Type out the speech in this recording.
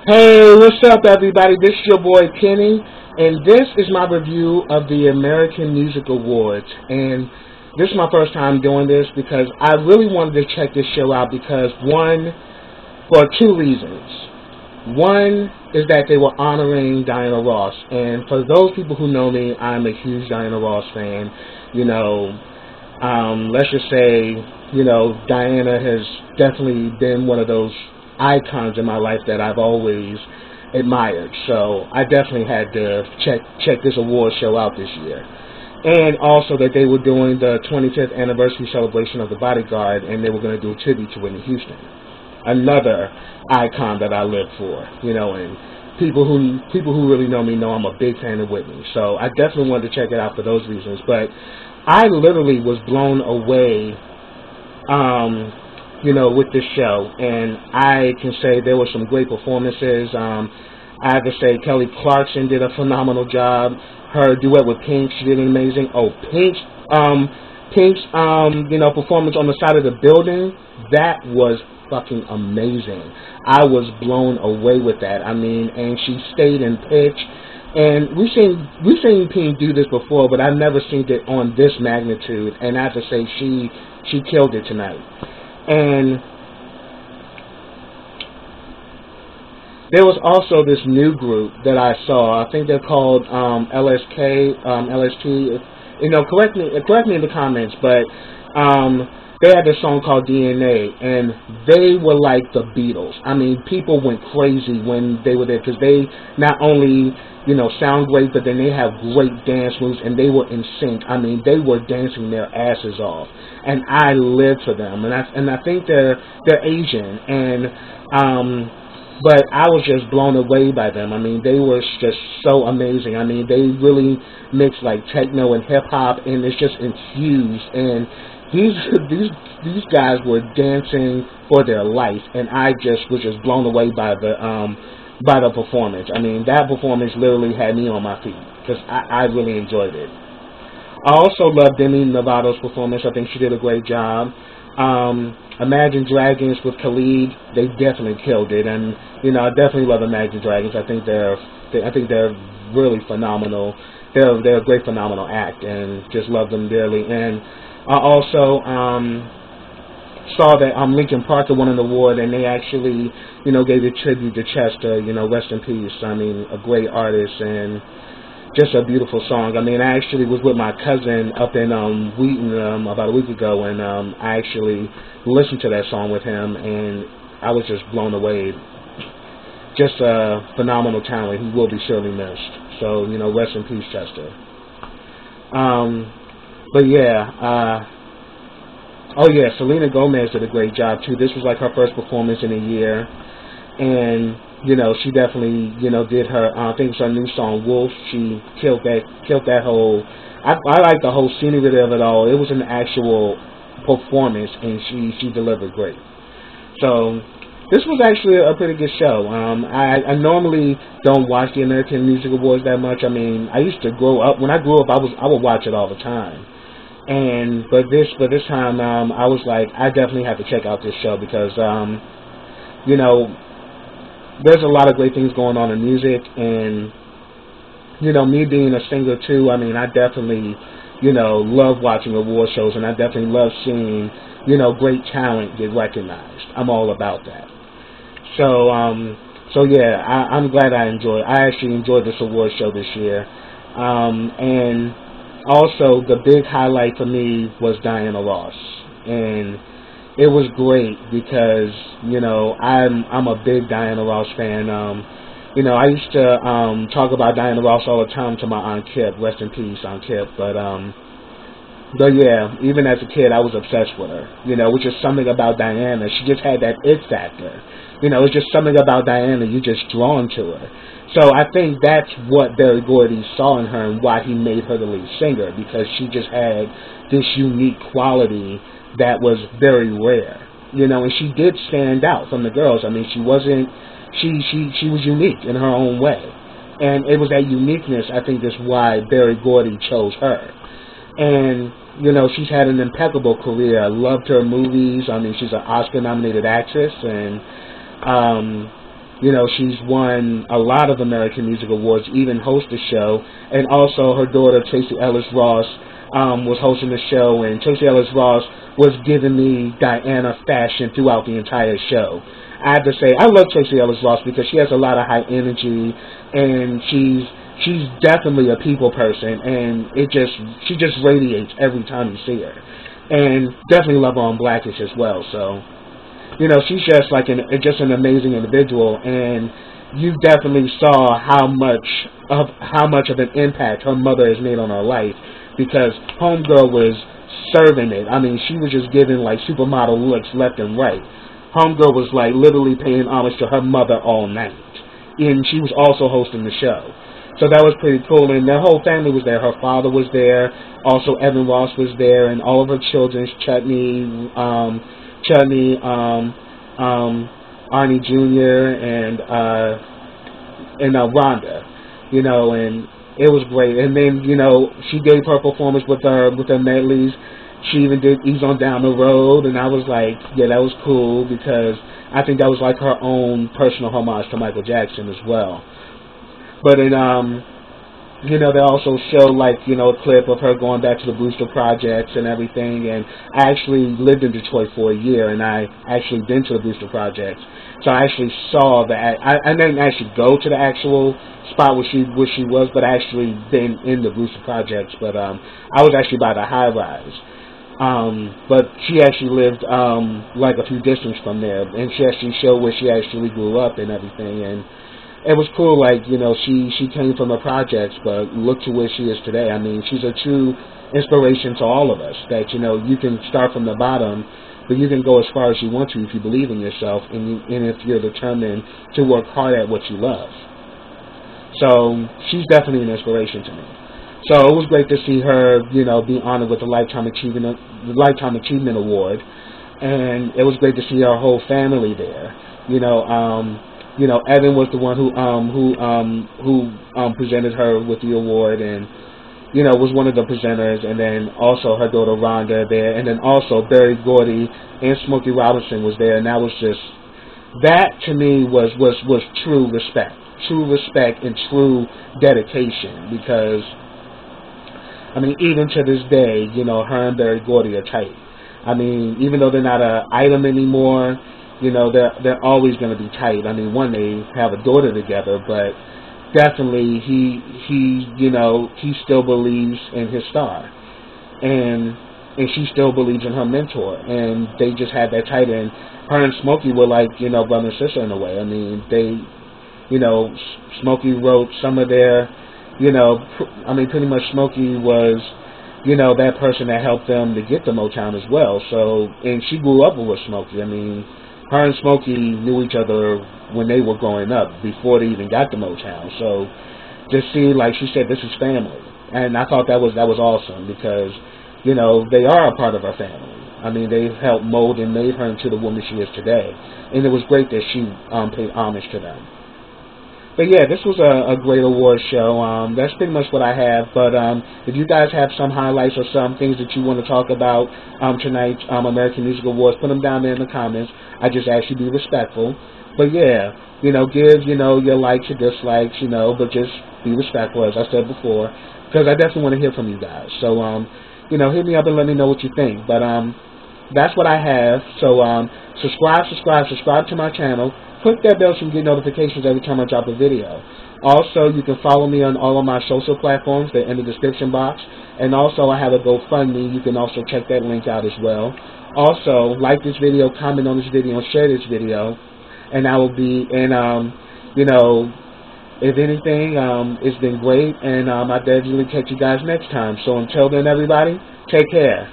Hey, what's up, everybody? This is your boy Kenny, and this is my review of the American Music Awards. And this is my first time doing this because I really wanted to check this show out because, one, for two reasons. One is that they were honoring Diana Ross, and for those people who know me, I'm a huge Diana Ross fan. You know, let's just say, Diana has definitely been one of those icons in my life that I've always admired. So I definitely had to check this award show out this year. And also that they were doing the 25th anniversary celebration of The Bodyguard, and they were going to do a tribute to Whitney Houston, another icon that I live for. And people who really know me know I'm a big fan of Whitney. So I definitely wanted to check it out for those reasons. But I literally was blown away with this show, and I can say there were some great performances. I have to say Kelly Clarkson did a phenomenal job. Her duet with Pink, she did amazing. Oh, Pink's performance on the side of the building, that was fucking amazing. I was blown away with that. I mean, and she stayed in pitch. And we've seen Pink do this before, but I've never seen it on this magnitude. And I have to say, she killed it tonight. And there was also this new group that I saw. I think they're called LST. Correct me in the comments, but they had this song called DNA, and they were like the Beatles. I mean, people went crazy when they were there because they not only sound great, but then they have great dance moves, and they were in sync. I mean, they were dancing their asses off, and I lived for them. And I think they're Asian, and but I was just blown away by them. I mean, they were just so amazing. I mean, they really mix like techno and hip hop, and it's just infused. And these guys were dancing for their life, and I just was just blown away by the performance. I mean, that performance literally had me on my feet because I really enjoyed it. I also loved Demi Lovato's performance. I think she did a great job. Imagine Dragons with Khalid, they definitely killed it, and I definitely love Imagine Dragons. I think they're really phenomenal. They're a great phenomenal act, and just love them dearly. And I also saw that Linkin Park won an award, and they actually gave a tribute to Chester. Rest in peace. I mean, a great artist and just a beautiful song. I mean, I actually was with my cousin up in Wheaton about a week ago, and I actually listened to that song with him, and I was just blown away. Just a phenomenal talent. He will be surely missed. So, rest in peace, Chester. But yeah, Selena Gomez did a great job too. This was like her first performance in a year, and she definitely did her. I think it's her new song Wolf. She killed that whole. I like the whole scenery of it all. It was an actual performance, and she delivered great. So this was actually a pretty good show. I normally don't watch the American Music Awards that much. I mean, I used to grow up. When I grew up, I would watch it all the time. But this time, I was like, I definitely have to check out this show because, there's a lot of great things going on in music, and, me being a singer too, I mean, I definitely, love watching award shows, and I definitely love seeing, great talent get recognized. I'm all about that. So yeah, I'm glad I actually enjoyed this award show this year. And also, the big highlight for me was Diana Ross, and it was great because I'm a big Diana Ross fan. I used to talk about Diana Ross all the time to my Aunt Kip. Rest in peace, Aunt Kip. But yeah, even as a kid, I was obsessed with her. Which is something about Diana. She just had that it factor. It's just something about Diana. You're just drawn to her. So I think that's what Berry Gordy saw in her and why he made her the lead singer, because she just had this unique quality that was very rare, and she did stand out from the girls. I mean, she was unique in her own way, and it was that uniqueness, I think, that's why Berry Gordy chose her. And she's had an impeccable career. I loved her movies. I mean, she's an Oscar-nominated actress, and You know, she's won a lot of American Music Awards, even host the show, and also her daughter Tracy Ellis Ross was hosting the show, and Tracy Ellis Ross was giving me Diana fashion throughout the entire show. I have to say, I love Tracy Ellis Ross because she has a lot of high energy, and she's definitely a people person, and she just radiates every time you see her. And definitely love her on Blackish as well. So, you know, she's just like just an amazing individual, and you definitely saw how much of an impact her mother has made on her life, because Homegirl was serving it. I mean, she was just giving like supermodel looks left and right. Homegirl was like literally paying homage to her mother all night, and she was also hosting the show. So that was pretty cool, and their whole family was there. Her father was there, also Evan Ross was there, and all of her children, Chutney, Arnie Jr. and Rhonda, you know, and it was great. And then, you know, she gave her performance with her medleys. She even did Ease on Down the Road, and I was like, yeah, that was cool, because I think that was like her own personal homage to Michael Jackson as well. But in, you know, they also show like, you know, a clip of her going back to the Brewster Projects and everything. And I actually lived in Detroit for a year, and I actually been to the Brewster Projects. So I actually saw that. I didn't actually go to the actual spot where she was, but I actually been in the Brewster Projects. But I was actually by the high rise. But she actually lived like a few distance from there, and she actually showed where she actually grew up and everything. And it was cool, like, you know, she came from the projects, but look to where she is today. I mean, she's a true inspiration to all of us, that, you know, you can start from the bottom, but you can go as far as you want to if you believe in yourself, and if you're determined to work hard at what you love. So she's definitely an inspiration to me. So it was great to see her, you know, be honored with the Lifetime Achievement Award, and it was great to see her whole family there. You know, Evan was the one who presented her with the award, and, you know, was one of the presenters, and then also her daughter Rhonda there, and then also Berry Gordy and Smokey Robinson was there, and that to me was true respect and true dedication, because, I mean, even to this day, you know, her and Berry Gordy are tight. I mean, even though they're not an item anymore, you know, they're always going to be tight. I mean, one, they have a daughter together, but definitely you know, he still believes in his star, and she still believes in her mentor, and they just had that tight. And her and Smokey were like, you know, brother and sister in a way. I mean, they, you know, Smokey wrote some of their, you know, pretty much Smokey was, you know, that person that helped them to get to Motown as well. So, and she grew up with Smokey. I mean, her and Smokey knew each other when they were growing up, before they even got to Motown. So just see, like she said, this is family. And I thought that was awesome, because, you know, they are a part of her family. I mean, they've helped mold and made her into the woman she is today. And it was great that she paid homage to them. But yeah, this was a great award show. That's pretty much what I have. But if you guys have some highlights or some things that you want to talk about tonight's American Music Awards, put them down there in the comments. I just ask you to be respectful. But yeah, you know, give, you know, your likes or dislikes, you know, but just be respectful, as I said before, because I definitely want to hear from you guys. So, you know, hit me up and let me know what you think. But that's what I have. So subscribe to my channel. Click that bell so you can get notifications every time I drop a video. Also, you can follow me on all of my social platforms. They're in the description box. And also, I have a GoFundMe. You can also check that link out as well. Also, like this video, comment on this video, and share this video. And I will be, and, you know, if anything, it's been great. And I definitely catch you guys next time. So until then, everybody, take care.